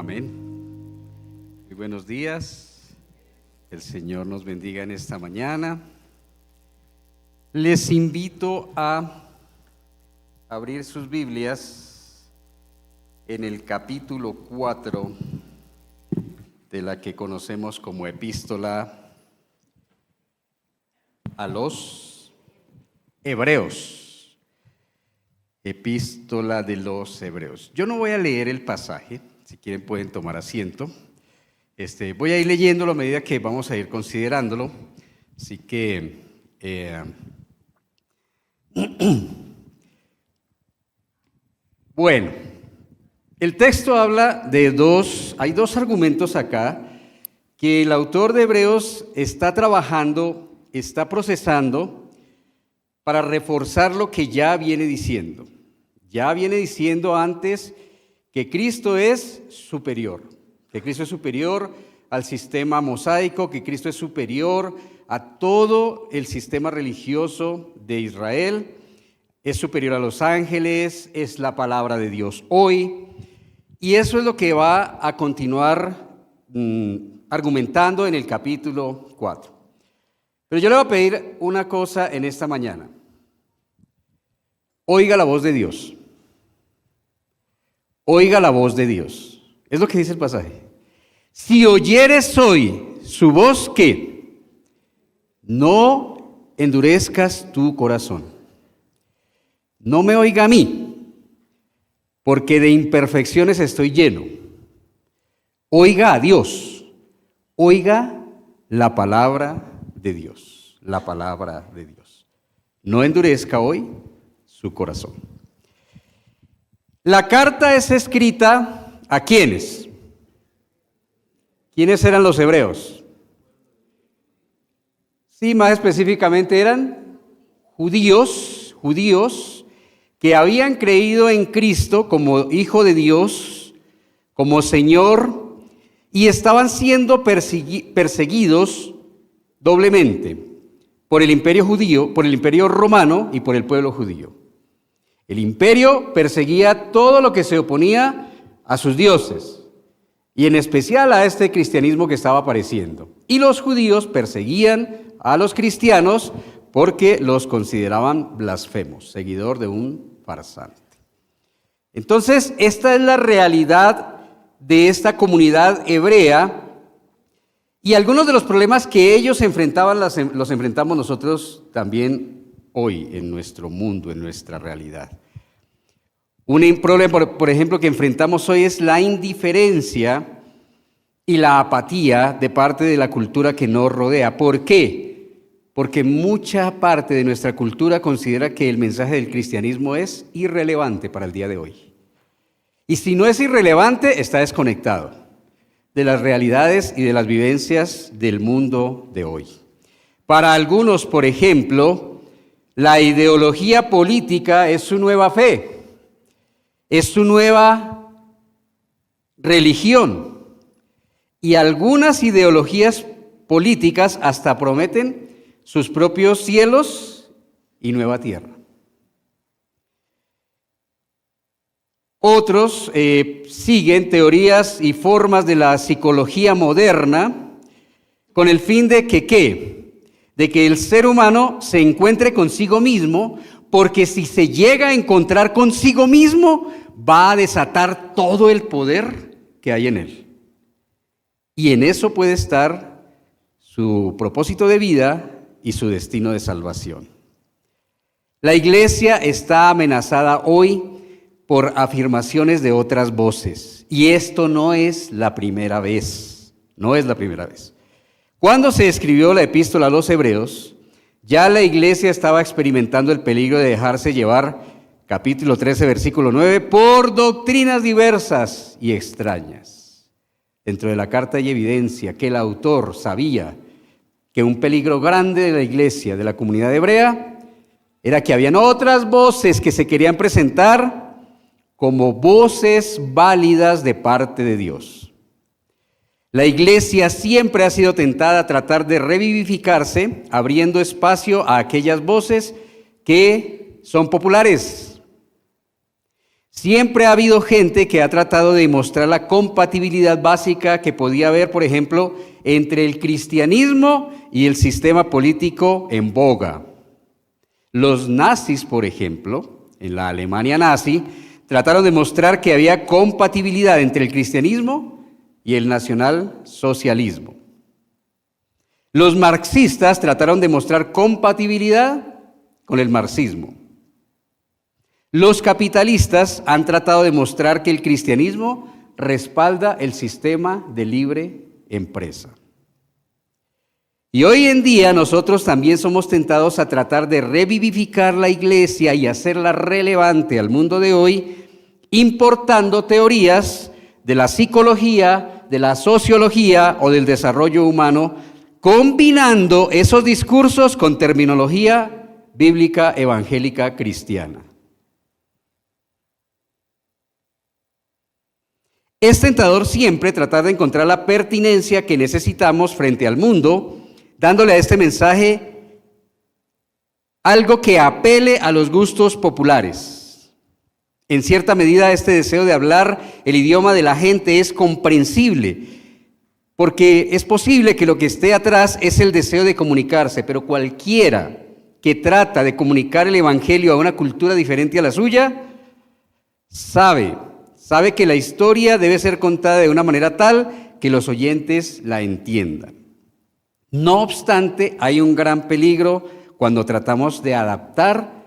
Amén. Muy buenos días. El Señor nos bendiga en esta mañana. Les invito a abrir sus Biblias en el capítulo 4 de la que conocemos como Epístola a los Hebreos. Epístola de los Hebreos. Yo no voy a leer el pasaje, si quieren pueden tomar asiento. Voy a ir leyéndolo a medida que vamos a ir considerándolo. Así que bueno, el texto habla de hay dos argumentos acá que el autor de Hebreos está trabajando, está procesando para reforzar lo que ya viene diciendo. Ya viene diciendo antes que Cristo es superior, que Cristo es superior al sistema mosaico, que Cristo es superior a todo el sistema religioso de Israel, es superior a los ángeles, es la palabra de Dios hoy, y eso es lo que va a continuar argumentando en el capítulo 4. Pero yo le voy a pedir una cosa en esta mañana. Oiga la voz de Dios. Oiga la voz de Dios. Es lo que dice el pasaje. Si oyeres hoy su voz, ¿qué? No endurezcas tu corazón. No me oiga a mí, porque de imperfecciones estoy lleno. Oiga a Dios. Oiga la palabra de Dios. La palabra de Dios. No endurezca hoy su corazón. La carta es escrita ¿a quiénes? ¿Quiénes eran los hebreos? Sí, más específicamente eran judíos que habían creído en Cristo como Hijo de Dios, como Señor, y estaban siendo perseguidos doblemente por el imperio judío, por el imperio romano y por el pueblo judío. El imperio perseguía todo lo que se oponía a sus dioses, y en especial a este cristianismo que estaba apareciendo. Y los judíos perseguían a los cristianos porque los consideraban blasfemos, seguidor de un farsante. Entonces, esta es la realidad de esta comunidad hebrea, y algunos de los problemas que ellos enfrentaban los enfrentamos nosotros también hoy en nuestro mundo, en nuestra realidad. Un problema, por ejemplo, que enfrentamos hoy es la indiferencia y la apatía de parte de la cultura que nos rodea. ¿Por qué? Porque mucha parte de nuestra cultura considera que el mensaje del cristianismo es irrelevante para el día de hoy. Y si no es irrelevante, está desconectado de las realidades y de las vivencias del mundo de hoy. Para algunos, por ejemplo, la ideología política es su nueva fe. Es su nueva religión, y algunas ideologías políticas hasta prometen sus propios cielos y nueva tierra. Otros siguen teorías y formas de la psicología moderna con el fin de que ¿qué? De que el ser humano se encuentre consigo mismo, porque si se llega a encontrar consigo mismo, va a desatar todo el poder que hay en él. Y en eso puede estar su propósito de vida y su destino de salvación. La iglesia está amenazada hoy por afirmaciones de otras voces. Y esto no es la primera vez. No es la primera vez. Cuando se escribió la epístola a los Hebreos, ya la iglesia estaba experimentando el peligro de dejarse llevar, capítulo 13, versículo 9, por doctrinas diversas y extrañas. Dentro de la carta hay evidencia que el autor sabía que un peligro grande de la iglesia, de la comunidad hebrea, era que habían otras voces que se querían presentar como voces válidas de parte de Dios. La iglesia siempre ha sido tentada a tratar de revivificarse, abriendo espacio a aquellas voces que son populares. Siempre ha habido gente que ha tratado de demostrar la compatibilidad básica que podía haber, por ejemplo, entre el cristianismo y el sistema político en boga. Los nazis, por ejemplo, en la Alemania nazi, trataron de mostrar que había compatibilidad entre el cristianismo y el nacionalsocialismo. Los marxistas trataron de mostrar compatibilidad con el marxismo. Los capitalistas han tratado de mostrar que el cristianismo respalda el sistema de libre empresa. Y hoy en día nosotros también somos tentados a tratar de revivificar la iglesia y hacerla relevante al mundo de hoy, importando teorías de la psicología, de la sociología o del desarrollo humano, combinando esos discursos con terminología bíblica evangélica cristiana. Es tentador siempre tratar de encontrar la pertinencia que necesitamos frente al mundo, dándole a este mensaje algo que apele a los gustos populares. En cierta medida, este deseo de hablar el idioma de la gente es comprensible, porque es posible que lo que esté atrás es el deseo de comunicarse, pero cualquiera que trata de comunicar el evangelio a una cultura diferente a la suya, sabe que la historia debe ser contada de una manera tal que los oyentes la entiendan. No obstante, hay un gran peligro cuando tratamos de adaptar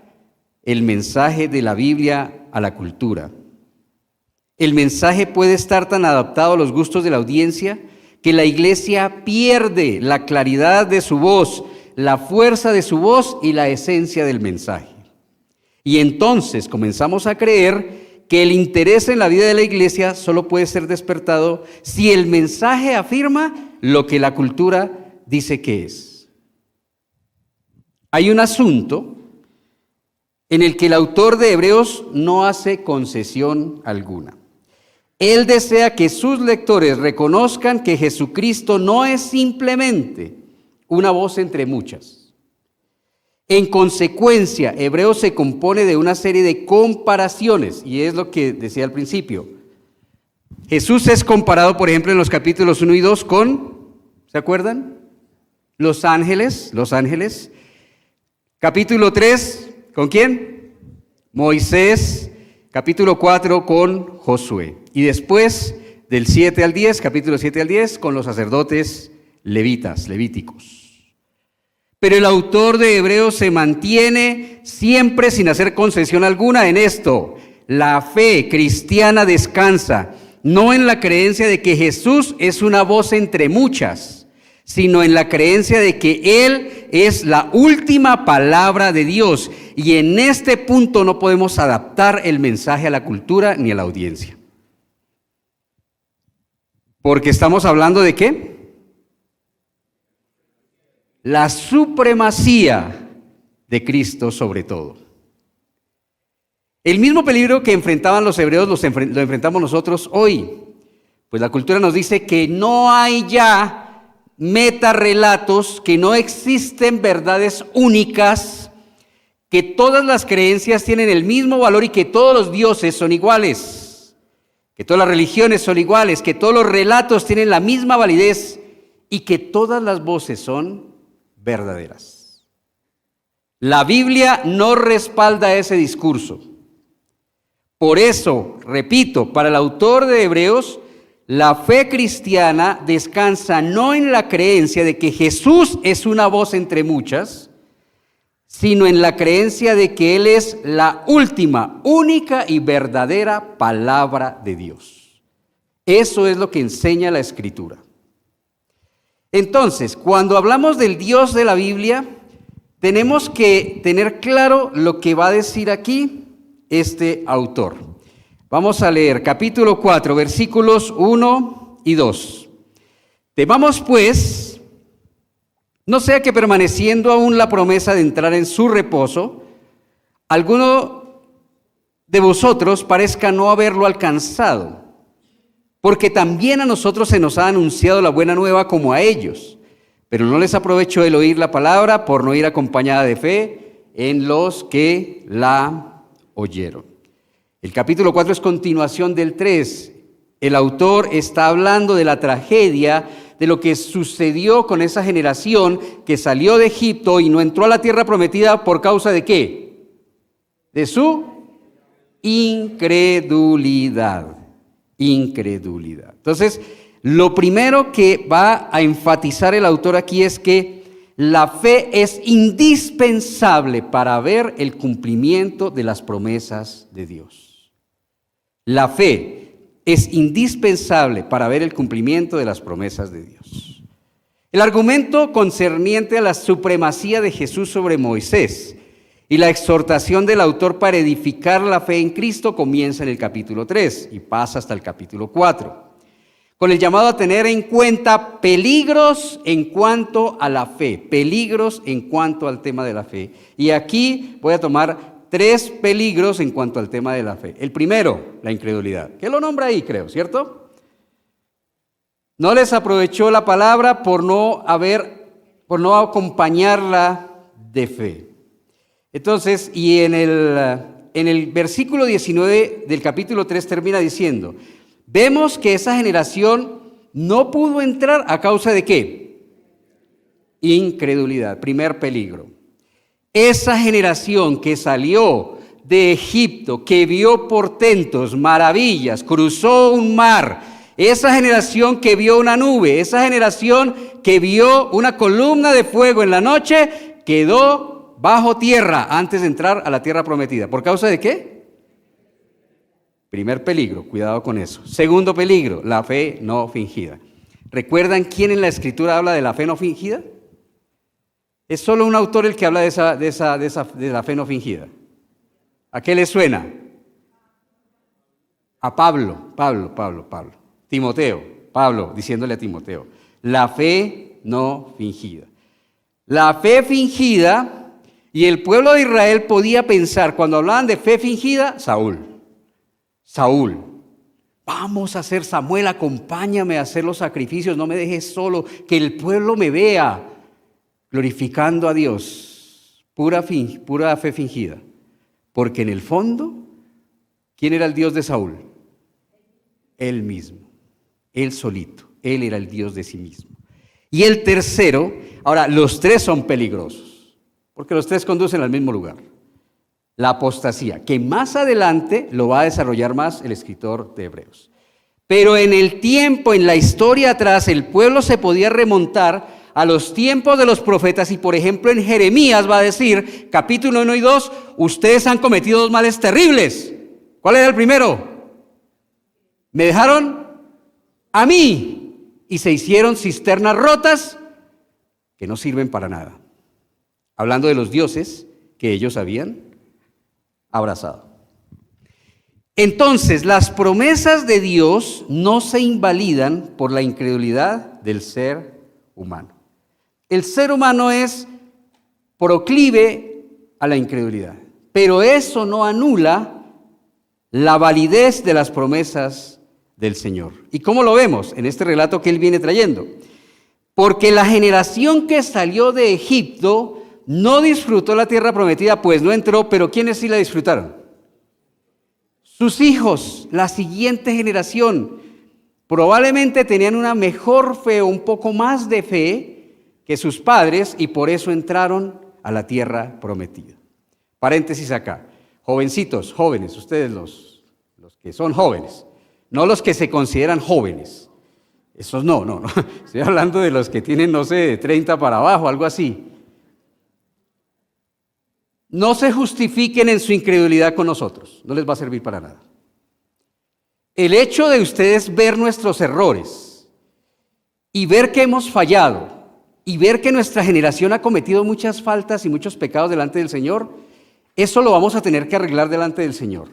el mensaje de la Biblia a la cultura. El mensaje puede estar tan adaptado a los gustos de la audiencia que la iglesia pierde la claridad de su voz, la fuerza de su voz y la esencia del mensaje. Y entonces comenzamos a creer que el interés en la vida de la iglesia solo puede ser despertado si el mensaje afirma lo que la cultura dice que es. Hay un asunto en el que el autor de Hebreos no hace concesión alguna. Él desea que sus lectores reconozcan que Jesucristo no es simplemente una voz entre muchas. En consecuencia, Hebreos se compone de una serie de comparaciones, y es lo que decía al principio. Jesús es comparado, por ejemplo, en los capítulos 1 y 2 con, ¿se acuerdan? Los ángeles. Capítulo 3, ¿con quién? Moisés. Capítulo 4 con Josué. Y después, del 7 al 10, capítulo 7 al 10, con los sacerdotes levíticos. Pero el autor de Hebreos se mantiene siempre sin hacer concesión alguna en esto. La fe cristiana descansa no en la creencia de que Jesús es una voz entre muchas, sino en la creencia de que Él es la última palabra de Dios. Y en este punto no podemos adaptar el mensaje a la cultura ni a la audiencia. Porque estamos hablando ¿de qué? La supremacía de Cristo sobre todo. El mismo peligro que enfrentaban los hebreos lo enfrentamos nosotros hoy. Pues la cultura nos dice que no hay ya metarrelatos, que no existen verdades únicas, que todas las creencias tienen el mismo valor y que todos los dioses son iguales, que todas las religiones son iguales, que todos los relatos tienen la misma validez y que todas las voces son verdaderas. La Biblia no respalda ese discurso. Por eso, repito, para el autor de Hebreos, la fe cristiana descansa no en la creencia de que Jesús es una voz entre muchas, sino en la creencia de que Él es la última, única y verdadera palabra de Dios. Eso es lo que enseña la Escritura. Entonces, cuando hablamos del Dios de la Biblia, tenemos que tener claro lo que va a decir aquí este autor. Vamos a leer capítulo 4, versículos 1 y 2. Temamos pues, no sea que permaneciendo aún la promesa de entrar en su reposo, alguno de vosotros parezca no haberlo alcanzado. Porque también a nosotros se nos ha anunciado la buena nueva como a ellos, pero no les aprovechó el oír la palabra por no ir acompañada de fe en los que la oyeron. El capítulo 4 es continuación del 3. El autor está hablando de la tragedia, de lo que sucedió con esa generación que salió de Egipto y no entró a la tierra prometida por causa de ¿qué? De su incredulidad. Incredulidad. Entonces, lo primero que va a enfatizar el autor aquí es que la fe es indispensable para ver el cumplimiento de las promesas de Dios. La fe es indispensable para ver el cumplimiento de las promesas de Dios. El argumento concerniente a la supremacía de Jesús sobre Moisés y la exhortación del autor para edificar la fe en Cristo comienza en el capítulo 3 y pasa hasta el capítulo 4, con el llamado a tener en cuenta peligros en cuanto a la fe, peligros en cuanto al tema de la fe. Y aquí voy a tomar 3 peligros en cuanto al tema de la fe. El primero, la incredulidad, que lo nombra ahí, creo, ¿cierto? No les aprovechó la palabra por no acompañarla de fe. Entonces, y en el versículo 19 del capítulo 3 termina diciendo, vemos que esa generación no pudo entrar a causa de ¿qué? Incredulidad, primer peligro. Esa generación que salió de Egipto, que vio portentos, maravillas, cruzó un mar, esa generación que vio una nube, esa generación que vio una columna de fuego en la noche, quedó bajo tierra antes de entrar a la tierra prometida. ¿Por causa de qué? Primer peligro, cuidado con eso. Segundo peligro, la fe no fingida. ¿Recuerdan quién en la Escritura habla de la fe no fingida? Es solo un autor el que habla de la fe no fingida. ¿A qué le suena? A Pablo. Timoteo, Pablo diciéndole a Timoteo, la fe no fingida. La fe fingida, y el pueblo de Israel podía pensar, cuando hablaban de fe fingida, Saúl, vamos a hacer, Samuel, acompáñame a hacer los sacrificios, no me dejes solo, que el pueblo me vea glorificando a Dios. Pura fe fingida, porque en el fondo, ¿quién era el Dios de Saúl? Él mismo, él solito, él era el Dios de sí mismo. Y el tercero, ahora los 3 son peligrosos, porque los 3 conducen al mismo lugar. La apostasía, que más adelante lo va a desarrollar más el escritor de Hebreos. Pero en el tiempo, en la historia atrás, el pueblo se podía remontar a los tiempos de los profetas y, por ejemplo, en Jeremías va a decir, capítulo 1 y 2, ustedes han cometido 2 males terribles. ¿Cuál era el primero? Me dejaron a mí y se hicieron cisternas rotas que no sirven para nada. Hablando de los dioses que ellos habían abrazado. Entonces, las promesas de Dios no se invalidan por la incredulidad del ser humano. El ser humano es proclive a la incredulidad, pero eso no anula la validez de las promesas del Señor. ¿Y cómo lo vemos en este relato que él viene trayendo? Porque la generación que salió de Egipto no disfrutó la tierra prometida, pues no entró, pero ¿quiénes sí la disfrutaron? Sus hijos, la siguiente generación, probablemente tenían una mejor fe o un poco más de fe que sus padres y por eso entraron a la tierra prometida. Paréntesis acá. Jovencitos, jóvenes, ustedes los que son jóvenes, no los que se consideran jóvenes. Esos no. Estoy hablando de los que tienen, no sé, de 30 para abajo, algo así. No se justifiquen en su incredulidad con nosotros, no les va a servir para nada. El hecho de ustedes ver nuestros errores y ver que hemos fallado y ver que nuestra generación ha cometido muchas faltas y muchos pecados delante del Señor, eso lo vamos a tener que arreglar delante del Señor.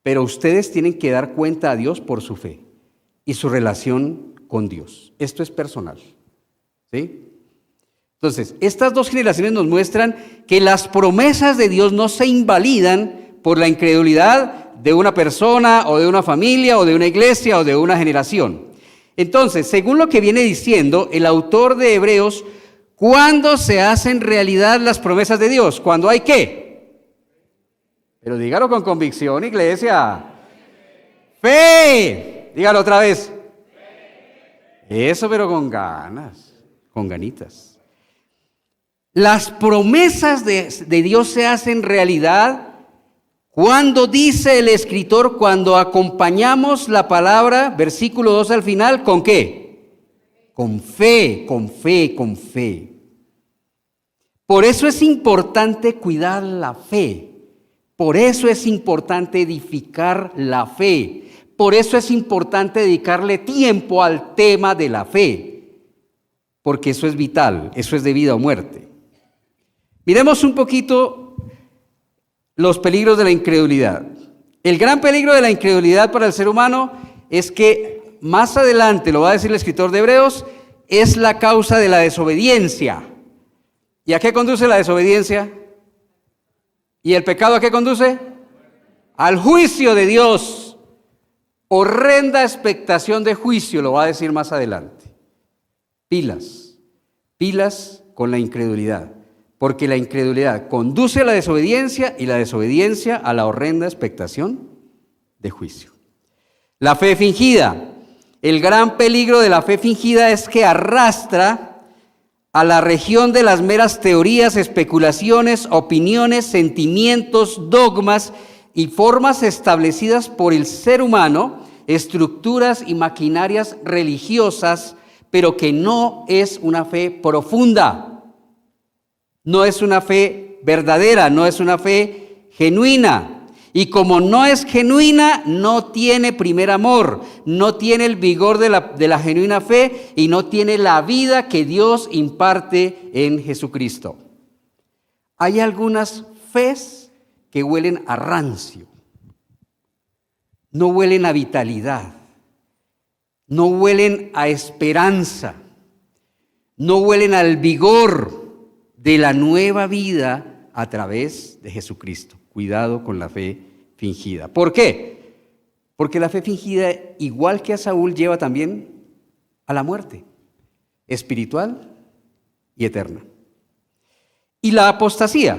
Pero ustedes tienen que dar cuenta a Dios por su fe y su relación con Dios. Esto es personal, ¿sí? Entonces, estas 2 generaciones nos muestran que las promesas de Dios no se invalidan por la incredulidad de una persona o de una familia o de una iglesia o de una generación. Entonces, según lo que viene diciendo el autor de Hebreos, ¿cuándo se hacen realidad las promesas de Dios? ¿Cuándo hay qué? Pero dígalo con convicción, iglesia. Fe. Dígalo otra vez. Eso, pero con ganas, con ganitas. Las promesas de Dios se hacen realidad cuando dice el escritor, cuando acompañamos la palabra, versículo 2 al final, ¿con qué? Con fe, con fe, con fe. Por eso es importante cuidar la fe. Por eso es importante edificar la fe. Por eso es importante dedicarle tiempo al tema de la fe. Porque eso es vital, eso es de vida o muerte. Miremos un poquito los peligros de la incredulidad. El gran peligro de la incredulidad para el ser humano es que más adelante, lo va a decir el escritor de Hebreos, es la causa de la desobediencia. ¿Y a qué conduce la desobediencia? ¿Y el pecado a qué conduce? Al juicio de Dios. Horrenda expectación de juicio, lo va a decir más adelante. Pilas con la incredulidad. Porque la incredulidad conduce a la desobediencia y la desobediencia a la horrenda expectación de juicio. La fe fingida. El gran peligro de la fe fingida es que arrastra a la región de las meras teorías, especulaciones, opiniones, sentimientos, dogmas y formas establecidas por el ser humano, estructuras y maquinarias religiosas, pero que no es una fe profunda. No es una fe verdadera, no es una fe genuina. Y como no es genuina, no tiene primer amor, no tiene el vigor de la genuina fe y no tiene la vida que Dios imparte en Jesucristo. Hay algunas fes que huelen a rancio, no huelen a vitalidad, no huelen a esperanza, no huelen al vigor de la nueva vida a través de Jesucristo. Cuidado con la fe fingida. ¿Por qué? Porque la fe fingida, igual que a Saúl, lleva también a la muerte espiritual y eterna. Y la apostasía.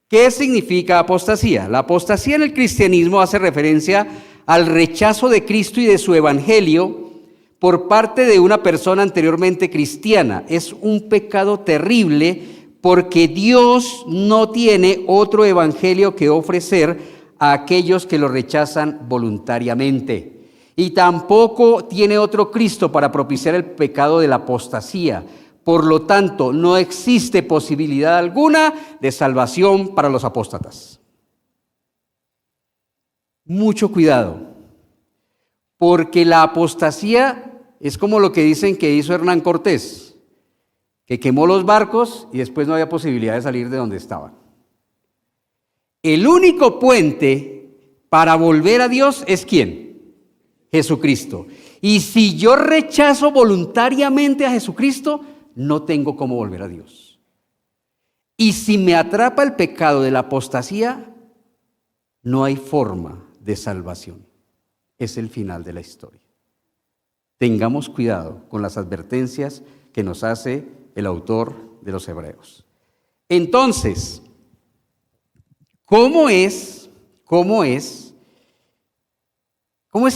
¿Qué significa apostasía? La apostasía en el cristianismo hace referencia al rechazo de Cristo y de su evangelio por parte de una persona anteriormente cristiana. Es un pecado terrible porque Dios no tiene otro evangelio que ofrecer a aquellos que lo rechazan voluntariamente. Y tampoco tiene otro Cristo para propiciar el pecado de la apostasía. Por lo tanto, no existe posibilidad alguna de salvación para los apóstatas. Mucho cuidado, porque la apostasía es como lo que dicen que hizo Hernán Cortés, que quemó los barcos y después no había posibilidad de salir de donde estaban. El único puente para volver a Dios es ¿quién? Jesucristo. Y si yo rechazo voluntariamente a Jesucristo, no tengo cómo volver a Dios. Y si me atrapa el pecado de la apostasía, no hay forma de salvación. Es el final de la historia. Tengamos cuidado con las advertencias que nos hace el autor de los Hebreos. Entonces, ¿cómo es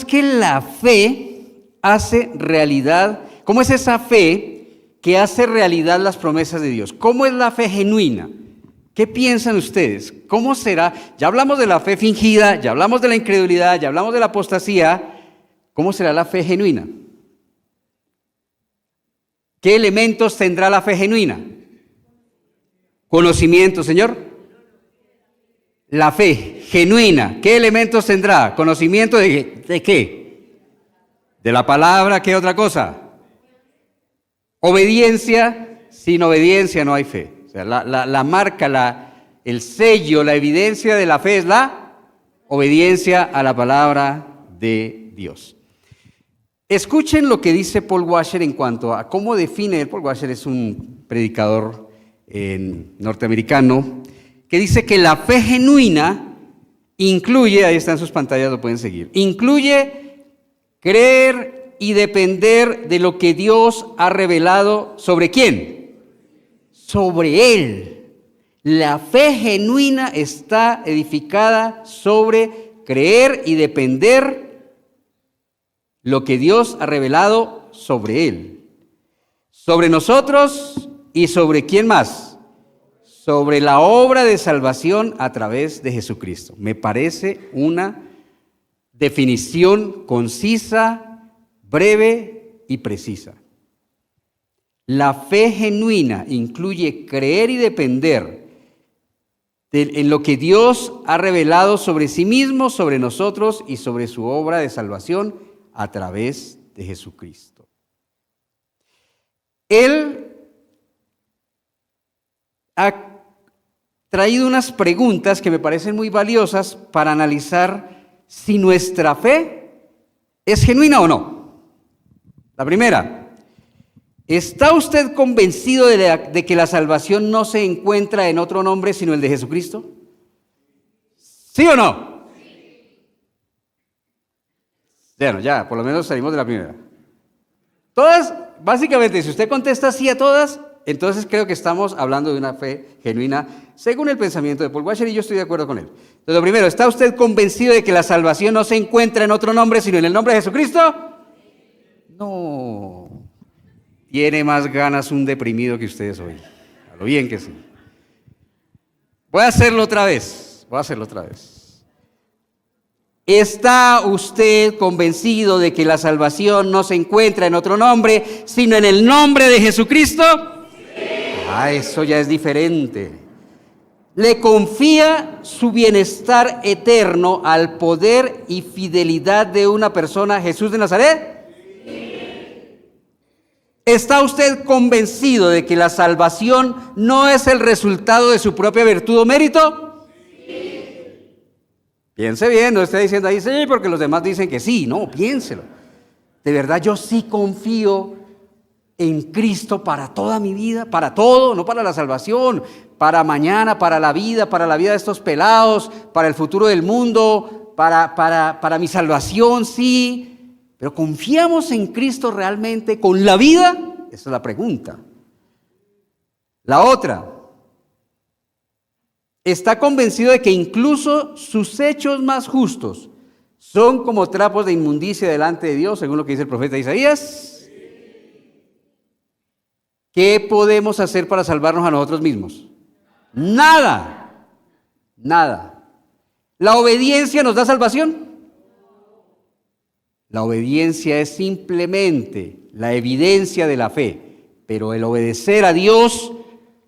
que la fe hace realidad? ¿Cómo es esa fe que hace realidad las promesas de Dios? ¿Cómo es la fe genuina? ¿Qué piensan ustedes? ¿Cómo será? Ya hablamos de la fe fingida, ya hablamos de la incredulidad, ya hablamos de la apostasía. ¿Cómo será la fe genuina? ¿Qué elementos tendrá la fe genuina? Conocimiento, Señor. La fe genuina, ¿qué elementos tendrá? ¿Conocimiento de qué? De la palabra, ¿qué otra cosa? Obediencia. Sin obediencia no hay fe. O sea, la marca, el sello, la evidencia de la fe es la obediencia a la palabra de Dios. Escuchen lo que dice Paul Washer en cuanto a cómo define. Paul Washer es un predicador norteamericano que dice que la fe genuina incluye, ahí están sus pantallas, lo pueden seguir, incluye creer y depender de lo que Dios ha revelado. ¿Sobre quién? Sobre Él. La fe genuina está edificada sobre creer y depender lo que Dios ha revelado sobre Él, sobre nosotros y sobre ¿quién más? Sobre la obra de salvación a través de Jesucristo. Me parece una definición concisa, breve y precisa. La fe genuina incluye creer y depender en lo que Dios ha revelado sobre sí mismo, sobre nosotros y sobre su obra de salvación a través de Jesucristo. Él ha traído unas preguntas que me parecen muy valiosas para analizar si nuestra fe es genuina o no. La primera, ¿está usted convencido de que la salvación no se encuentra en otro nombre sino el de Jesucristo? ¿Sí o no? Bueno, ya, por lo menos salimos de la primera. Todas, básicamente, si usted contesta sí a todas, entonces creo que estamos hablando de una fe genuina, según el pensamiento de Paul Washer, y yo estoy de acuerdo con él. Entonces, lo primero, ¿está usted convencido de que la salvación no se encuentra en otro nombre sino en el nombre de Jesucristo? No. Tiene más ganas un deprimido que ustedes hoy. A lo bien que sí. Voy a hacerlo otra vez. ¿Está usted convencido de que la salvación no se encuentra en otro nombre, sino en el nombre de Jesucristo? Sí. Eso ya es diferente. ¿Le confía su bienestar eterno al poder y fidelidad de una persona, Jesús de Nazaret? ¿Está usted convencido de que la salvación no es el resultado de su propia virtud o mérito? Sí. Piense bien, no esté diciendo ahí sí porque los demás dicen que sí. No, piénselo. De verdad yo sí confío en Cristo para toda mi vida, para todo, no para la salvación, para mañana, para la vida de estos pelados, para el futuro del mundo, para mi salvación, sí. ¿Pero confiamos en Cristo realmente con la vida? Esa es la pregunta. La otra, ¿está convencido de que incluso sus hechos más justos son como trapos de inmundicia delante de Dios, según lo que dice el profeta Isaías? ¿Qué podemos hacer para salvarnos a nosotros mismos? Nada. ¿La obediencia nos da salvación? La obediencia es simplemente la evidencia de la fe, pero el obedecer a Dios,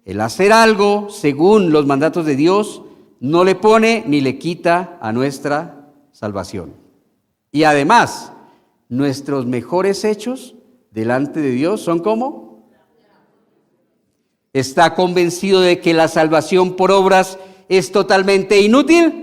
el hacer algo según los mandatos de Dios, no le pone ni le quita a nuestra salvación. Y además, nuestros mejores hechos delante de Dios son ¿cómo? ¿Está convencido de que la salvación por obras es totalmente inútil?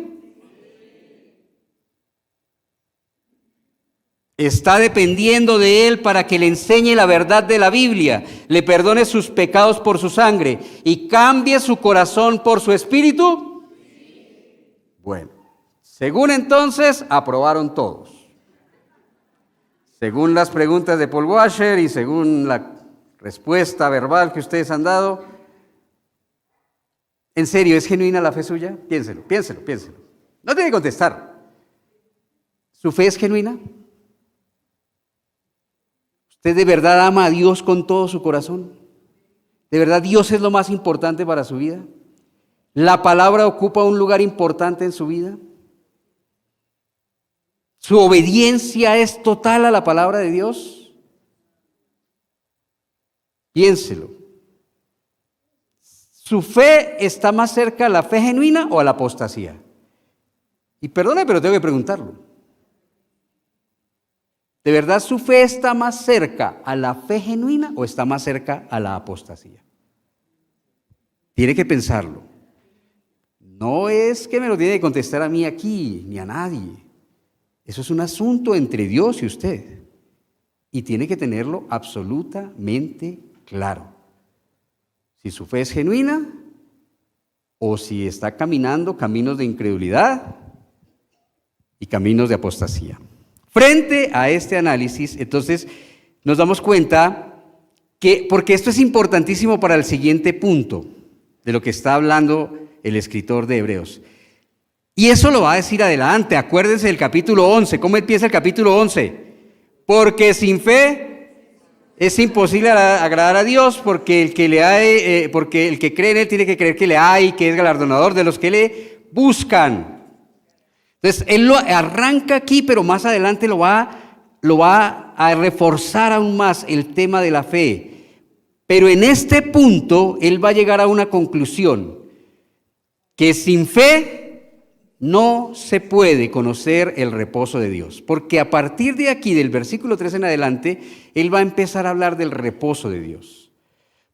Está dependiendo de Él para que le enseñe la verdad de la Biblia, le perdone sus pecados por su sangre y cambie su corazón por su espíritu. Bueno, según entonces, aprobaron todos. Según las preguntas de Paul Washer y según la respuesta verbal que ustedes han dado, ¿en serio es genuina la fe suya? Piénselo. No tiene que contestar. ¿Su fe es genuina? ¿Usted de verdad ama a Dios con todo su corazón? ¿De verdad Dios es lo más importante para su vida? ¿La palabra ocupa un lugar importante en su vida? ¿Su obediencia es total a la palabra de Dios? Piénselo. ¿Su fe está más cerca a la fe genuina o a la apostasía? Y perdone, pero tengo que preguntarlo. ¿De verdad su fe está más cerca a la fe genuina o está más cerca a la apostasía? Tiene que pensarlo. No es que me lo tiene que contestar a mí aquí, ni a nadie. Eso es un asunto entre Dios y usted. Y tiene que tenerlo absolutamente claro. Si su fe es genuina o si está caminando caminos de incredulidad y caminos de apostasía. Frente a este análisis, entonces, nos damos cuenta que, porque esto es importantísimo para el siguiente punto, de lo que está hablando el escritor de Hebreos. Y eso lo va a decir adelante. Acuérdense del capítulo 11. ¿Cómo empieza el capítulo 11? Porque sin fe es imposible agradar a Dios, porque el que cree en Él tiene que creer que le hay, que es galardonador de los que le buscan. Entonces, Él lo arranca aquí, pero más adelante lo va a reforzar aún más el tema de la fe. Pero en este punto, Él va a llegar a una conclusión, que sin fe no se puede conocer el reposo de Dios, porque a partir de aquí, del versículo 3 en adelante, Él va a empezar a hablar del reposo de Dios.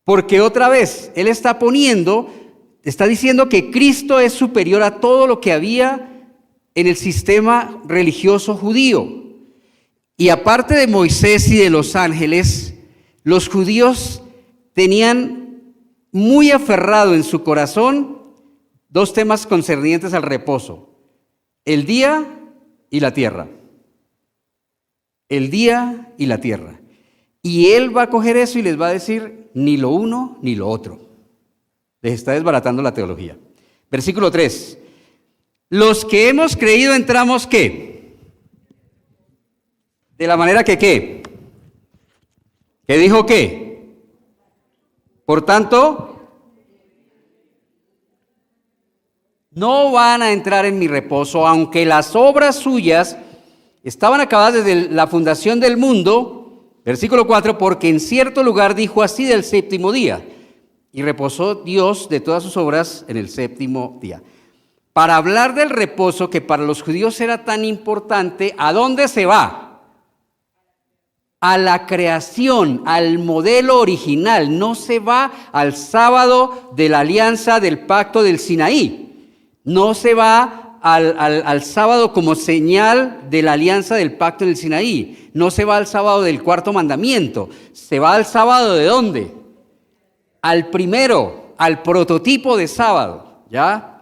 Porque otra vez, Él está diciendo que Cristo es superior a todo lo que había en el sistema religioso judío. Y aparte de Moisés y de los ángeles, los judíos tenían muy aferrado en su corazón dos temas concernientes al reposo: el día y la tierra. El día y la tierra. Y Él va a coger eso y les va a decir ni lo uno ni lo otro. Les está desbaratando la teología. Versículo 3. Los que hemos creído entramos, ¿qué? De la manera que, ¿qué? ¿Qué dijo qué? Por tanto, no van a entrar en mi reposo, aunque las obras suyas estaban acabadas desde la fundación del mundo. Versículo 4, porque en cierto lugar dijo así del séptimo día, y reposó Dios de todas sus obras en el séptimo día. Para hablar del reposo que para los judíos era tan importante, ¿a dónde se va? A la creación, al modelo original. No se va al sábado de la alianza del pacto del Sinaí. No se va al sábado como señal de la alianza del pacto del Sinaí. No se va al sábado del cuarto mandamiento. Se va al sábado ¿de dónde? Al primero, al prototipo de sábado, ¿ya?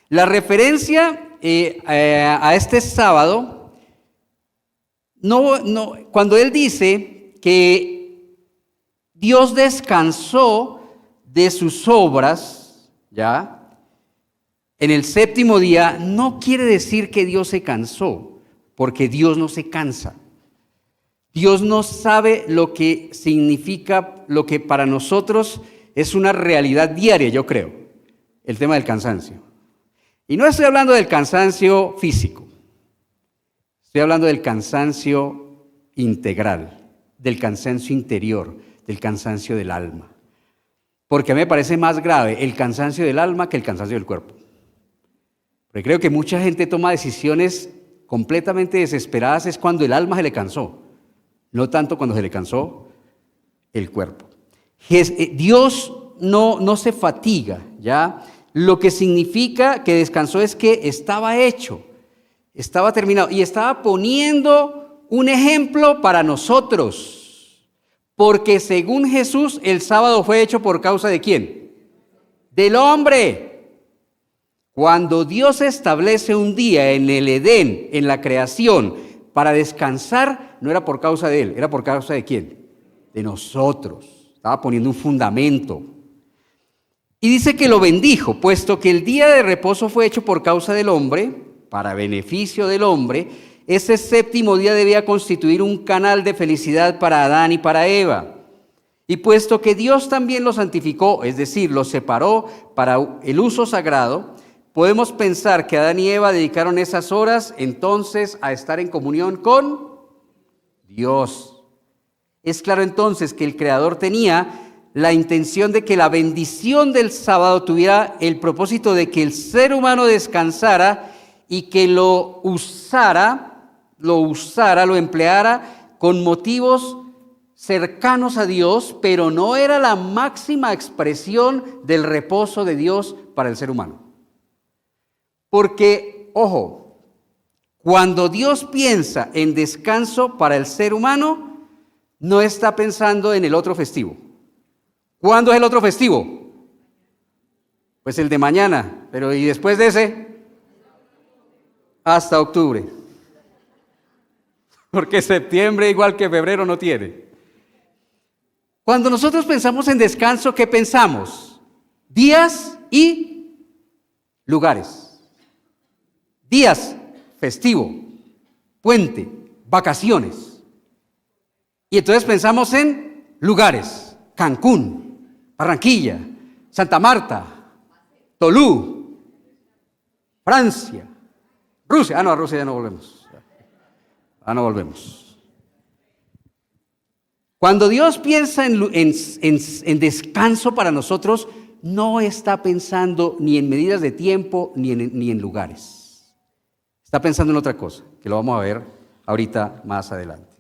La referencia a este sábado, cuando Él dice que Dios descansó de sus obras, ¿ya?, en el séptimo día, no quiere decir que Dios se cansó, porque Dios no se cansa. Dios no sabe lo que significa, lo que para nosotros es una realidad diaria, yo creo, el tema del cansancio. Y no estoy hablando del cansancio físico, estoy hablando del cansancio integral, del cansancio interior, del cansancio del alma. Porque a mí me parece más grave el cansancio del alma que el cansancio del cuerpo. Porque creo que mucha gente toma decisiones completamente desesperadas es cuando el alma se le cansó, no tanto cuando se le cansó el cuerpo. Dios no se fatiga, ¿ya? Lo que significa que descansó es que estaba hecho, estaba terminado y estaba poniendo un ejemplo para nosotros. Porque según Jesús, el sábado fue hecho por causa ¿de quién? Del hombre. Cuando Dios establece un día en el Edén, en la creación, para descansar, no era por causa de Él, era por causa ¿de quién? De nosotros. Estaba poniendo un fundamento. Y dice que lo bendijo, puesto que el día de reposo fue hecho por causa del hombre, para beneficio del hombre. Ese séptimo día debía constituir un canal de felicidad para Adán y para Eva. Y puesto que Dios también los santificó, es decir, los separó para el uso sagrado, podemos pensar que Adán y Eva dedicaron esas horas entonces a estar en comunión con Dios. Es claro entonces que el Creador tenía la intención de que la bendición del sábado tuviera el propósito de que el ser humano descansara y que lo empleara con motivos cercanos a Dios, pero no era la máxima expresión del reposo de Dios para el ser humano. Porque, ojo, cuando Dios piensa en descanso para el ser humano, no está pensando en el otro festivo. ¿Cuándo es el otro festivo? Pues el de mañana, pero ¿y después de ese? Hasta octubre. Porque septiembre, igual que febrero, no tiene. Cuando nosotros pensamos en descanso, ¿qué pensamos? días y lugares. Días, festivo, puente, vacaciones. Y entonces pensamos en lugares: Cancún, Barranquilla, Santa Marta, Tolú, Francia, Rusia. No, a Rusia ya no volvemos. No volvemos. Cuando Dios piensa en descanso para nosotros, no está pensando ni en medidas de tiempo ni en lugares. Está pensando en otra cosa, que lo vamos a ver ahorita más adelante.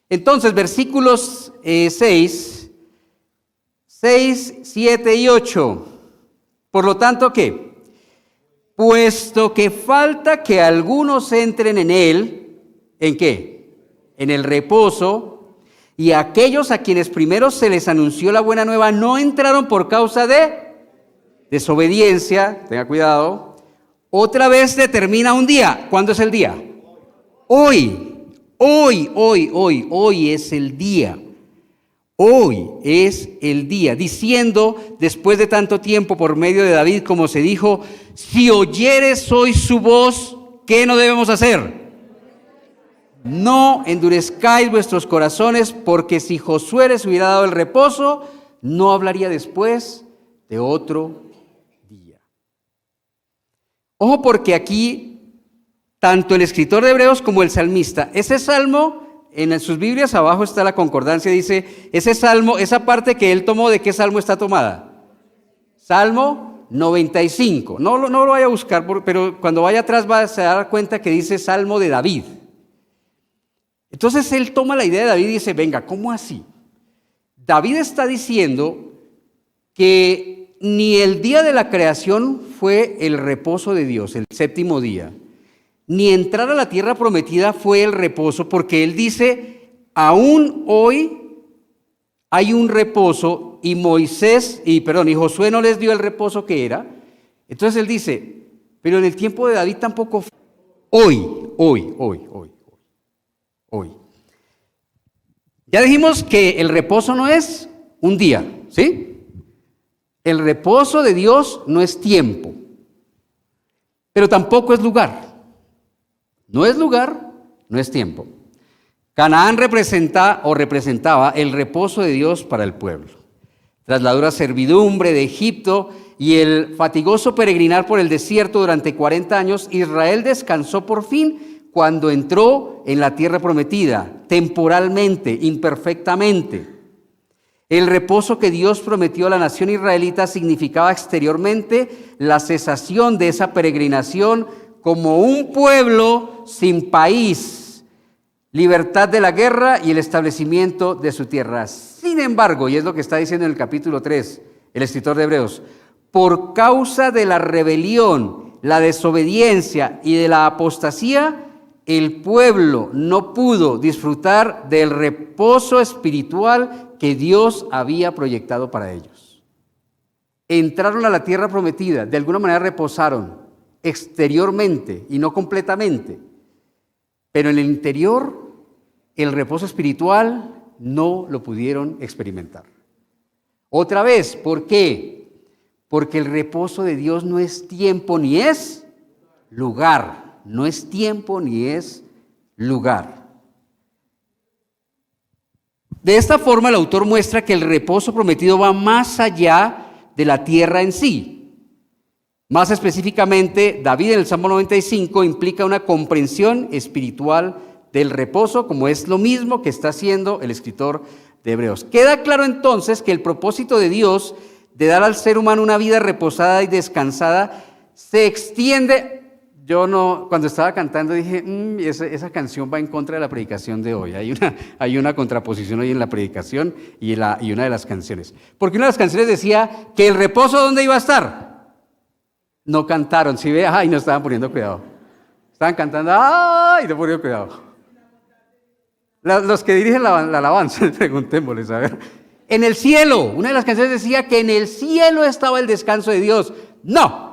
Entonces, versículos 6, 7 y 8. Por lo tanto, ¿qué? Puesto que falta que algunos entren en él, ¿en qué? En el reposo. Y aquellos a quienes primero se les anunció la buena nueva no entraron por causa de desobediencia. Tenga cuidado. Otra vez determina un día. ¿Cuándo es el día? Hoy es el día. Hoy es el día. Diciendo, después de tanto tiempo por medio de David, como se dijo: si oyeres hoy su voz, ¿qué no debemos hacer? No endurezcáis vuestros corazones, porque si Josué les hubiera dado el reposo, no hablaría después de otro día. Ojo, porque aquí tanto el escritor de Hebreos como el salmista, ese salmo, en sus Biblias abajo está la concordancia, dice, ese salmo, esa parte que él tomó, ¿de qué salmo está tomada? Salmo 95. No lo vaya a buscar, pero cuando vaya atrás va a dar cuenta que dice Salmo de David. Entonces él toma la idea de David y dice, venga, ¿cómo así? David está diciendo que ni el día de la creación fue el reposo de Dios, el séptimo día, ni entrar a la tierra prometida fue el reposo, porque él dice, aún hoy hay un reposo y Josué no les dio el reposo que era. Entonces él dice, pero en el tiempo de David tampoco fue. Hoy. Ya dijimos que el reposo no es un día, ¿sí? El reposo de Dios no es tiempo, pero tampoco es lugar. No es lugar, no es tiempo. Canaán representaba el reposo de Dios para el pueblo. Tras la dura servidumbre de Egipto y el fatigoso peregrinar por el desierto durante 40 años, Israel descansó por fin cuando entró en la tierra prometida, temporalmente, imperfectamente. El reposo que Dios prometió a la nación israelita significaba exteriormente la cesación de esa peregrinación como un pueblo sin país, libertad de la guerra y el establecimiento de su tierra. Sin embargo, y es lo que está diciendo en el capítulo 3, el escritor de Hebreos, por causa de la rebelión, la desobediencia y de la apostasía, el pueblo no pudo disfrutar del reposo espiritual que Dios había proyectado para ellos. Entraron a la tierra prometida, de alguna manera reposaron exteriormente y no completamente, pero en el interior el reposo espiritual no lo pudieron experimentar. Otra vez, ¿por qué? Porque el reposo de Dios no es tiempo ni es lugar. No es tiempo ni es lugar. De esta forma, el autor muestra que el reposo prometido va más allá de la tierra en sí. Más específicamente, David en el Salmo 95 implica una comprensión espiritual del reposo, como es lo mismo que está haciendo el escritor de Hebreos. Queda claro entonces que el propósito de Dios de dar al ser humano una vida reposada y descansada se extiende. Cuando estaba cantando dije, esa canción va en contra de la predicación de hoy. Hay una contraposición hoy en la predicación y una de las canciones. Porque una de las canciones decía que el reposo, ¿dónde iba a estar? No cantaron, ¿sí ve? No estaban poniendo cuidado. Estaban cantando, no poniendo cuidado. Los que dirigen la alabanza, preguntémosles, a ver. En el cielo, una de las canciones decía que en el cielo estaba el descanso de Dios. No.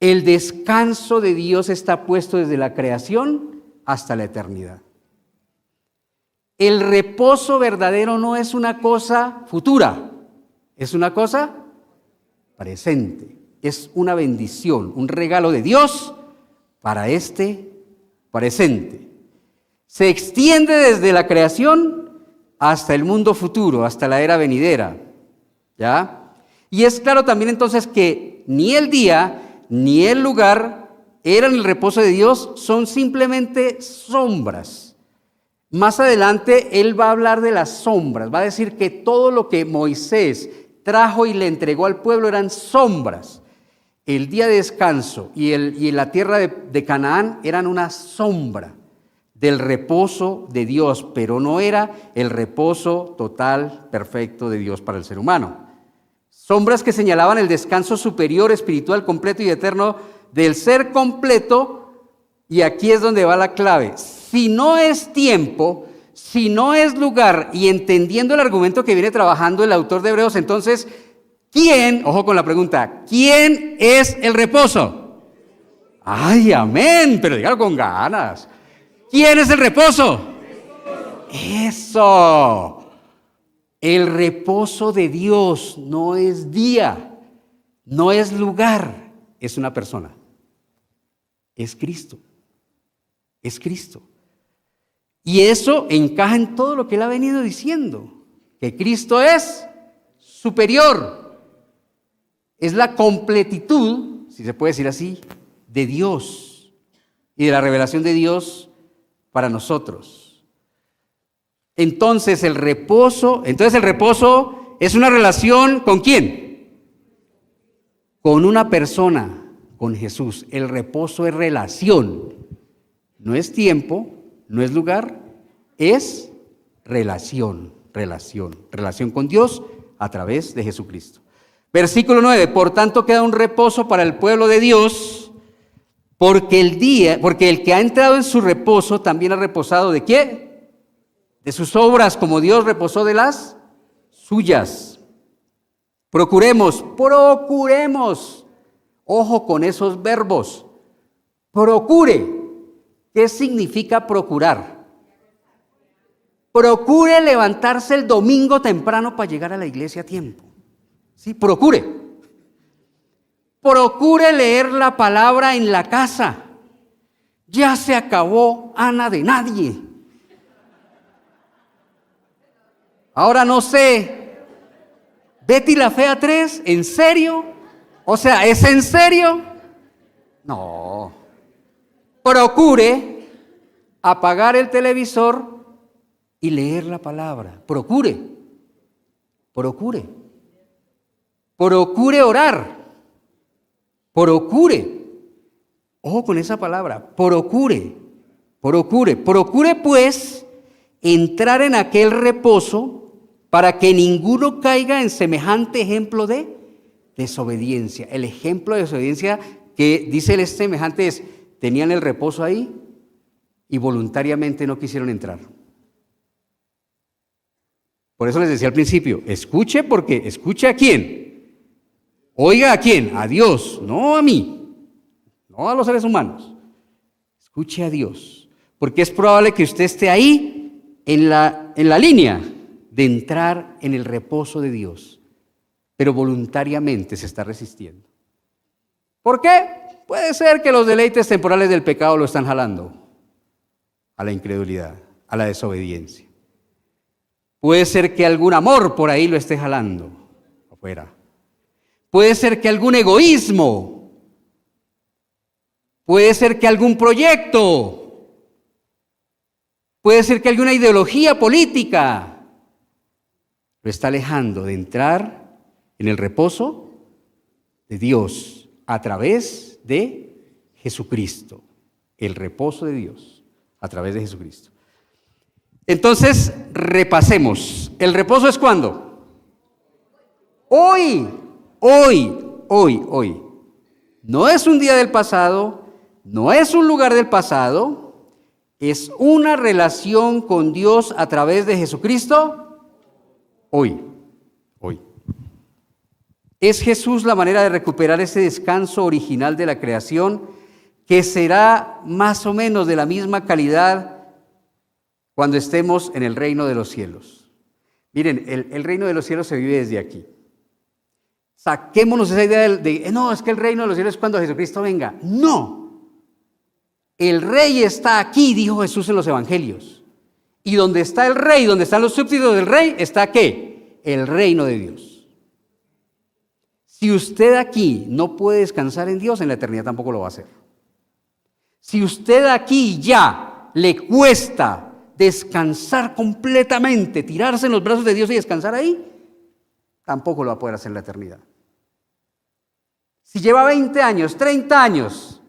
El descanso de Dios está puesto desde la creación hasta la eternidad. El reposo verdadero no es una cosa futura, Es una cosa presente. Es una bendición, un regalo de Dios para este presente. Se extiende desde la creación hasta el mundo futuro, hasta la era venidera. ¿Ya? Y es claro también entonces que ni el día ni el lugar eran el reposo de Dios, son simplemente sombras. Más adelante él va a hablar de las sombras, va a decir que todo lo que Moisés trajo y le entregó al pueblo eran sombras. El día de descanso y la tierra de Canaán eran una sombra del reposo de Dios, pero no era el reposo total, perfecto de Dios para el ser humano. Sombras que señalaban el descanso superior, espiritual, completo y eterno del ser completo, y aquí es donde va la clave. Si no es tiempo, si no es lugar, y entendiendo el argumento que viene trabajando el autor de Hebreos, entonces, ¿quién, ojo con la pregunta, quién es el reposo? ¡Ay, amén! Pero dígalo con ganas. ¿Quién es el reposo? Eso. El reposo de Dios no es día, no es lugar, es una persona. Es Cristo. Es Cristo. Y eso encaja en todo lo que él ha venido diciendo, que Cristo es superior. Es la completitud, si se puede decir así, de Dios y de la revelación de Dios para nosotros. Entonces el reposo es una relación ¿con quién? Con una persona, con Jesús. El reposo es relación, no es tiempo, no es lugar, es relación con Dios a través de Jesucristo. Versículo 9, por tanto queda un reposo para el pueblo de Dios, porque el que ha entrado en su reposo también ha reposado ¿de qué? De sus obras, como Dios reposó de las suyas. Procuremos, ojo con esos verbos, procure. ¿Qué significa procurar? Procure levantarse el domingo temprano para llegar a la iglesia a tiempo. Sí, procure. Procure leer la palabra en la casa. Ya se acabó Ana de nadie. Ahora no sé, Betty la Fea 3, ¿en serio? O sea, ¿es en serio? No. Procure apagar el televisor y leer la palabra. Procure orar. Procure. Ojo con esa palabra, procure pues entrar en aquel reposo para que ninguno caiga en semejante ejemplo de desobediencia. El ejemplo de desobediencia que dice el semejante es, tenían el reposo ahí y voluntariamente no quisieron entrar. Por eso les decía al principio, escuche ¿a quién? Oiga ¿a quién? A Dios, no a mí, no a los seres humanos. Escuche a Dios, porque es probable que usted esté ahí en la línea de entrar en el reposo de Dios, pero voluntariamente se está resistiendo. ¿Por qué? Puede ser que los deleites temporales del pecado lo están jalando a la incredulidad, a la desobediencia. Puede ser que algún amor por ahí lo esté jalando afuera. Puede ser que algún egoísmo, puede ser que algún proyecto, puede ser que alguna ideología política lo está alejando de entrar en el reposo de Dios a través de Jesucristo. El reposo de Dios a través de Jesucristo. Entonces, repasemos. ¿El reposo es cuándo? Hoy. No es un día del pasado, no es un lugar del pasado, es una relación con Dios a través de Jesucristo. Hoy. ¿Es Jesús la manera de recuperar ese descanso original de la creación que será más o menos de la misma calidad cuando estemos en el reino de los cielos? Miren, el reino de los cielos se vive desde aquí. saquémonos esa idea no, es que el reino de los cielos es cuando Jesucristo venga. No. El rey está aquí, dijo Jesús en los evangelios. Y donde está el rey, donde están los súbditos del rey, ¿está qué? El reino de Dios. Si usted aquí no puede descansar en Dios, en la eternidad tampoco lo va a hacer. Si usted aquí ya le cuesta descansar completamente, tirarse en los brazos de Dios y descansar ahí, tampoco lo va a poder hacer en la eternidad. Si lleva 20 años, 30 años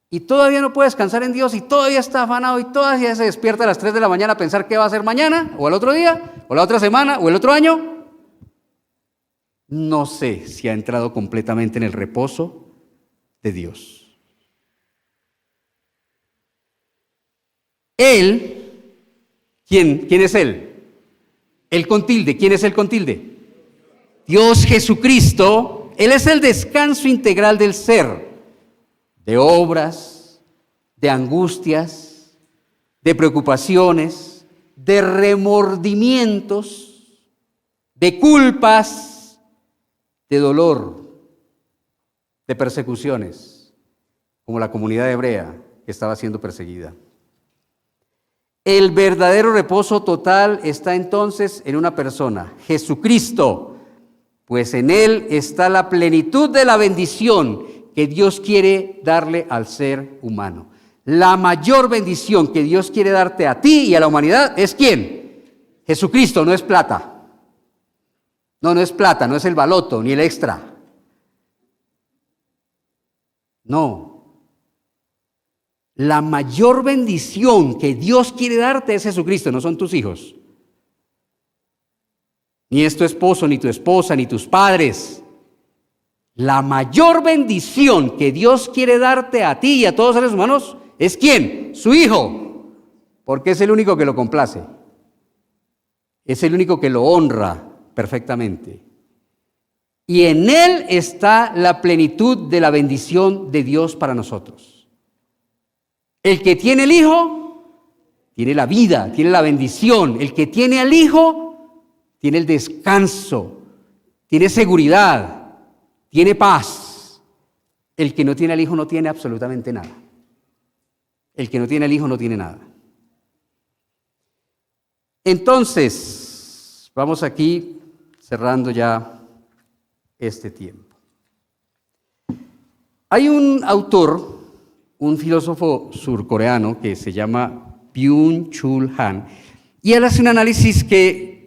y todavía no puede descansar en Dios y todavía está afanado y todavía se despierta a las 3 de la mañana a pensar qué va a hacer mañana o el otro día o la otra semana o el otro año, no sé si ha entrado completamente en el reposo de Dios. Él, ¿quién es Él? El con tilde, ¿quién es el con tilde? Dios Jesucristo. Él es el descanso integral del ser, de obras, de angustias, de preocupaciones, de remordimientos, de culpas, de dolor, de persecuciones, como la comunidad hebrea que estaba siendo perseguida. El verdadero reposo total está entonces en una persona, Jesucristo, pues en Él está la plenitud de la bendición que Dios quiere darle al ser humano. La mayor bendición que Dios quiere darte a ti y a la humanidad es ¿quién? Jesucristo, no es plata. No es plata, no es el baloto, ni el extra. No. La mayor bendición que Dios quiere darte es Jesucristo, no son tus hijos. Ni es tu esposo, ni tu esposa, ni tus padres. La mayor bendición que Dios quiere darte a ti y a todos los seres humanos es ¿quién? Su Hijo, porque es el único que lo complace. Es el único que lo honra perfectamente. Y en Él está la plenitud de la bendición de Dios para nosotros. El que tiene el Hijo, tiene la vida, tiene la bendición. El que tiene al Hijo, tiene el descanso, tiene seguridad, tiene paz. El que no tiene al Hijo no tiene absolutamente nada. El que no tiene al Hijo no tiene nada. Entonces, vamos aquí cerrando ya este tiempo. Hay un autor, un filósofo surcoreano que se llama Byung-Chul Han, y él hace un análisis que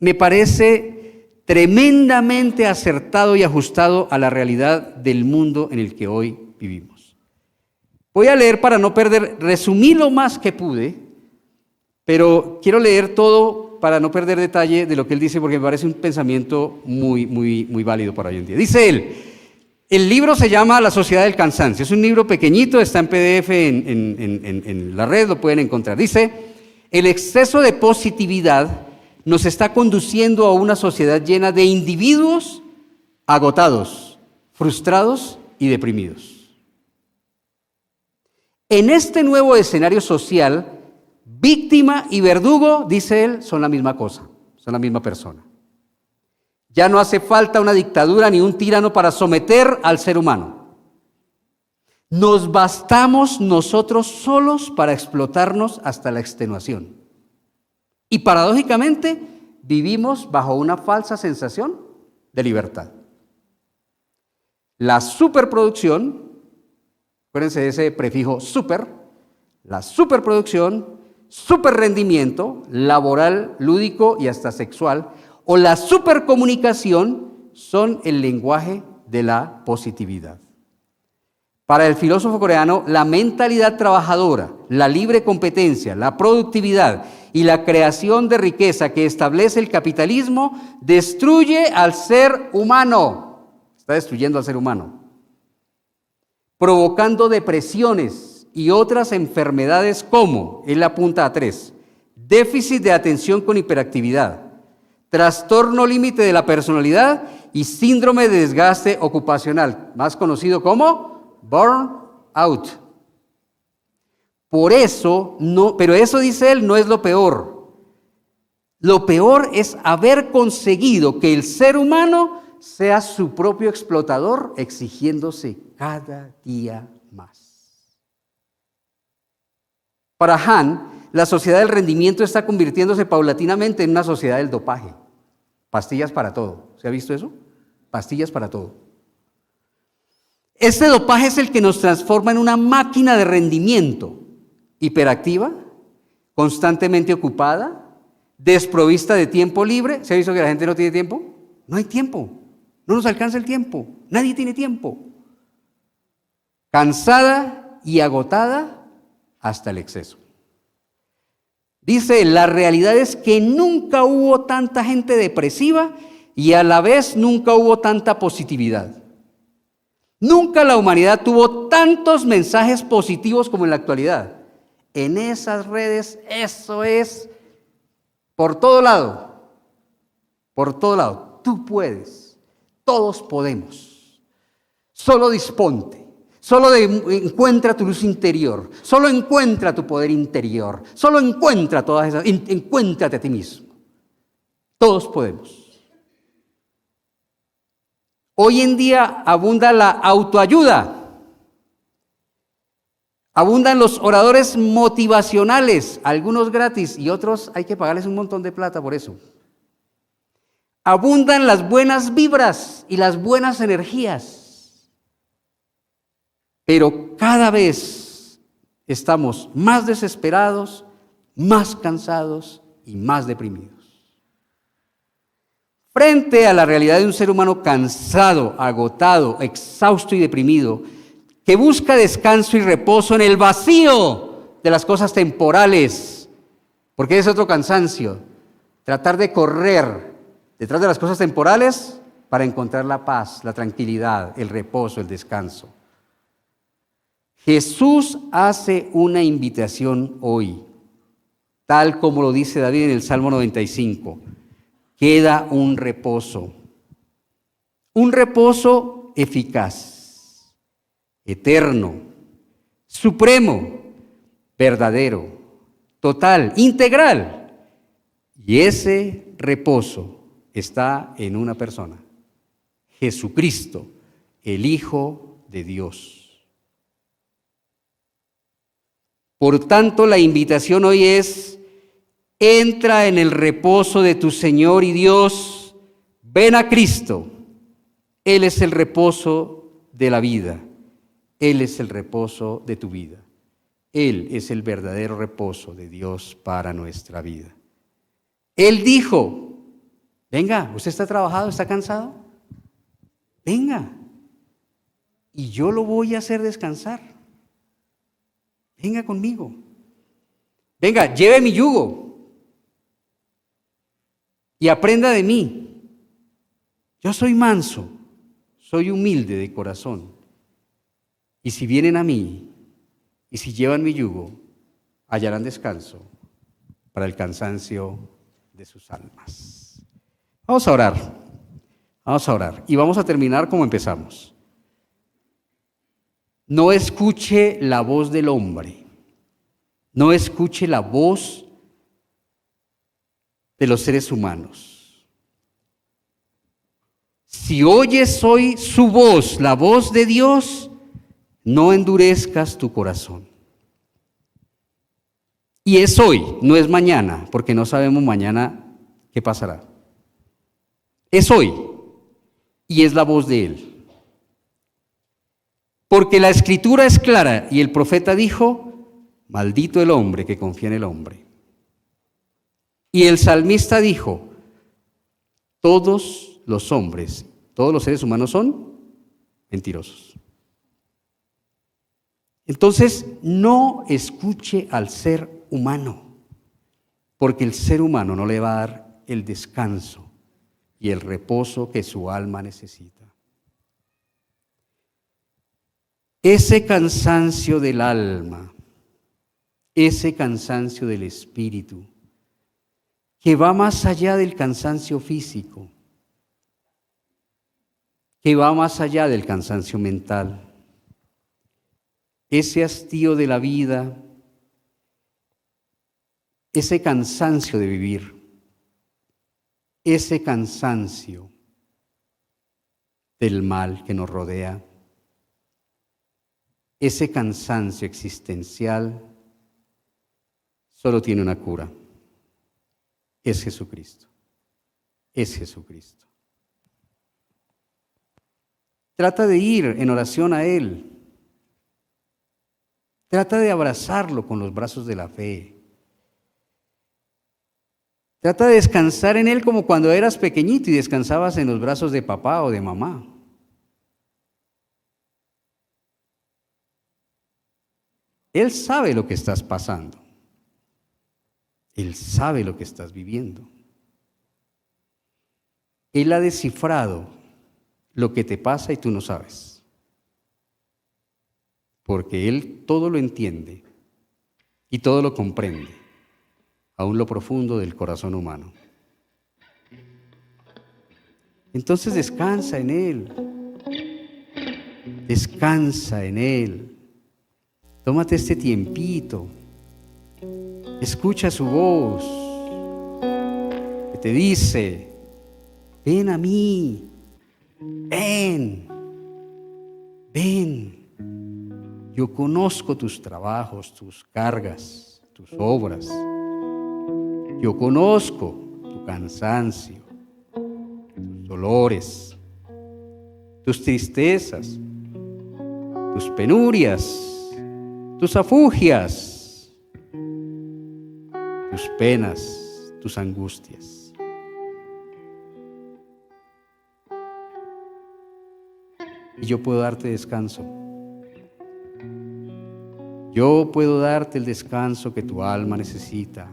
me parece tremendamente acertado y ajustado a la realidad del mundo en el que hoy vivimos. Voy a leer para no perder, resumí lo más que pude, pero quiero leer todo para no perder detalle de lo que él dice, porque me parece un pensamiento muy válido para hoy en día. Dice él, el libro se llama La Sociedad del Cansancio. Es un libro pequeñito, está en PDF en la red, lo pueden encontrar. Dice, el exceso de positividad nos está conduciendo a una sociedad llena de individuos agotados, frustrados y deprimidos. En este nuevo escenario social, víctima y verdugo, dice él, son la misma cosa, son la misma persona. Ya no hace falta una dictadura ni un tirano para someter al ser humano. Nos bastamos nosotros solos para explotarnos hasta la extenuación. Y paradójicamente vivimos bajo una falsa sensación de libertad. La superproducción, acuérdense de ese prefijo super, la superproducción, superrendimiento laboral, lúdico y hasta sexual, o la supercomunicación son el lenguaje de la positividad. Para el filósofo coreano, la mentalidad trabajadora, la libre competencia, la productividad y la creación de riqueza que establece el capitalismo destruye al ser humano. Está destruyendo al ser humano, provocando depresiones y otras enfermedades como, él apunta a 3, déficit de atención con hiperactividad, trastorno límite de la personalidad y síndrome de desgaste ocupacional, más conocido como burnout. Por eso, pero eso, dice él, no es lo peor. Lo peor es haber conseguido que el ser humano sea su propio explotador, exigiéndose cada día más. Para Hahn, la sociedad del rendimiento está convirtiéndose paulatinamente en una sociedad del dopaje. Pastillas para todo. ¿Se ha visto eso? Pastillas para todo. Este dopaje es el que nos transforma en una máquina de rendimiento, hiperactiva, constantemente ocupada, desprovista de tiempo libre. ¿Se ha visto que la gente no tiene tiempo? No hay tiempo, no nos alcanza el tiempo, nadie tiene tiempo. Cansada y agotada hasta el exceso. Dice, la realidad es que nunca hubo tanta gente depresiva y a la vez nunca hubo tanta positividad. Nunca la humanidad tuvo tantos mensajes positivos como en la actualidad. En esas redes, eso es por todo lado. Por todo lado. Tú puedes. Todos podemos. Solo disponte. Solo encuentra tu luz interior. Solo encuentra tu poder interior. Solo encuentra todas esas. Encuéntrate a ti mismo. Todos podemos. Hoy en día abunda la autoayuda. Abundan los oradores motivacionales, algunos gratis y otros hay que pagarles un montón de plata por eso. Abundan las buenas vibras y las buenas energías. Pero cada vez estamos más desesperados, más cansados y más deprimidos. Frente a la realidad de un ser humano cansado, agotado, exhausto y deprimido, que busca descanso y reposo en el vacío de las cosas temporales, porque es otro cansancio, tratar de correr detrás de las cosas temporales para encontrar la paz, la tranquilidad, el reposo, el descanso. Jesús hace una invitación hoy, tal como lo dice David en el Salmo 95. Queda un reposo eficaz, eterno, supremo, verdadero, total, integral. Y ese reposo está en una persona, Jesucristo, el Hijo de Dios. Por tanto, la invitación hoy es: entra en el reposo de tu Señor y Dios, ven a Cristo. Él es el reposo de la vida, Él es el reposo de tu vida. Él es el verdadero reposo de Dios para nuestra vida. Él dijo, venga, ¿usted está trabajado, está cansado? Venga, y yo lo voy a hacer descansar. Venga conmigo. Venga, lleve mi yugo y aprenda de mí. Yo soy manso, soy humilde de corazón. Y si vienen a mí y si llevan mi yugo, hallarán descanso para el cansancio de sus almas. Vamos a orar y vamos a terminar como empezamos. No escuche la voz del hombre, no escuche la voz de los seres humanos. Si oyes hoy su voz, la voz de Dios, no endurezcas tu corazón. Y es hoy, no es mañana, porque no sabemos mañana qué pasará. Es hoy y es la voz de Él. Porque la Escritura es clara y el profeta dijo, maldito el hombre que confía en el hombre. Y el salmista dijo, todos los hombres, todos los seres humanos son mentirosos. Entonces, no escuche al ser humano, porque el ser humano no le va a dar el descanso y el reposo que su alma necesita. Ese cansancio del alma, ese cansancio del espíritu, que va más allá del cansancio físico, que va más allá del cansancio mental. Ese hastío de la vida, ese cansancio de vivir, ese cansancio del mal que nos rodea. Ese cansancio existencial solo tiene una cura. Es Jesucristo. Es Jesucristo. Trata de ir en oración a Él. Trata de abrazarlo con los brazos de la fe. Trata de descansar en Él como cuando eras pequeñito y descansabas en los brazos de papá o de mamá. Él sabe lo que estás pasando. Él sabe lo que estás viviendo. Él ha descifrado lo que te pasa y tú no sabes. Porque Él todo lo entiende y todo lo comprende, aún lo profundo del corazón humano. Entonces descansa en Él. Descansa en Él. Tómate este tiempito. Escucha su voz que te dice: ven a mí, ven, ven. Yo conozco tus trabajos, tus cargas, tus obras. Yo conozco tu cansancio, tus dolores, tus tristezas, tus penurias, tus afugias, tus penas, tus angustias. Y yo puedo darte descanso. Yo puedo darte el descanso que tu alma necesita.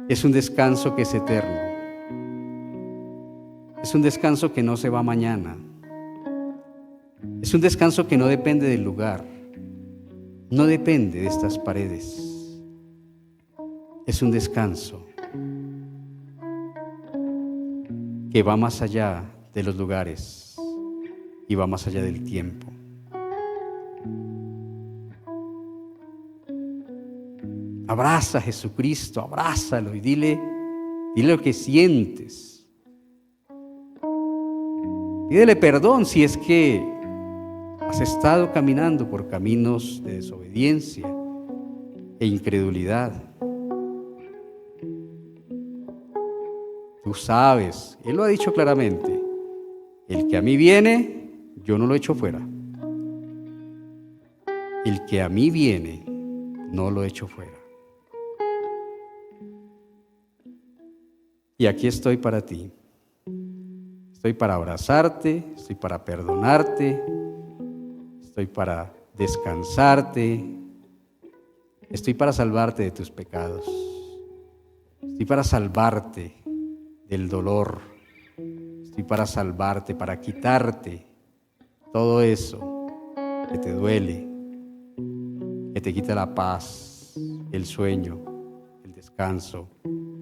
Es un descanso que es eterno. Es un descanso que no se va mañana. Es un descanso que no depende del lugar. No depende de estas paredes. Es un descanso que va más allá de los lugares y va más allá del tiempo. Abraza a Jesucristo, abrázalo y dile lo que sientes. Pídele perdón si es que has estado caminando por caminos de desobediencia e incredulidad. Tú sabes, Él lo ha dicho claramente: el que a mí viene, yo no lo echo fuera. El que a mí viene, no lo echo fuera. Y aquí estoy para ti. Estoy para abrazarte, estoy para perdonarte, estoy para descansarte, estoy para salvarte de tus pecados, estoy para salvarte del dolor, estoy para salvarte, para quitarte todo eso que te duele, que te quita la paz, el sueño, el descanso,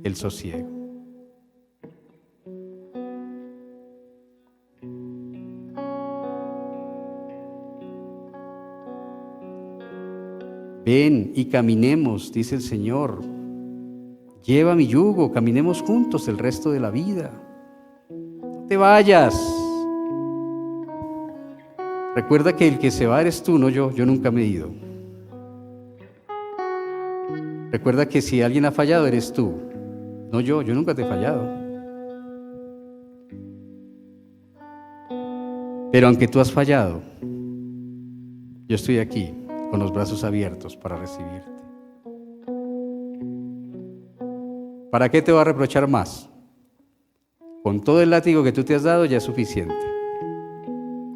el sosiego. Ven y caminemos, dice el Señor. Lleva mi yugo, caminemos juntos el resto de la vida. No te vayas. Recuerda que el que se va eres tú, no yo. Yo nunca me he ido. Recuerda que si alguien ha fallado eres tú, no yo. Yo nunca te he fallado. Pero aunque tú has fallado, yo estoy aquí con los brazos abiertos para recibirte. ¿Para qué te va a reprochar más? Con todo el látigo que tú te has dado ya es suficiente.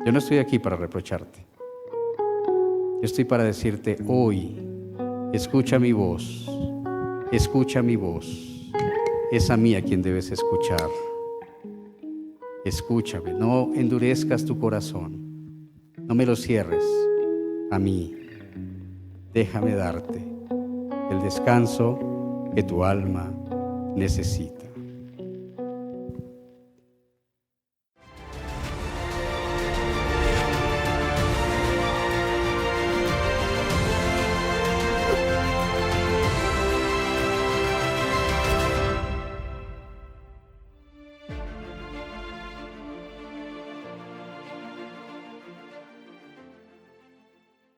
Yo no estoy aquí para reprocharte. Yo estoy para decirte hoy: escucha mi voz, escucha mi voz. Es a mí a quien debes escuchar. Escúchame, no endurezcas tu corazón, no me lo cierres a mí. Déjame darte el descanso que tu alma necesita.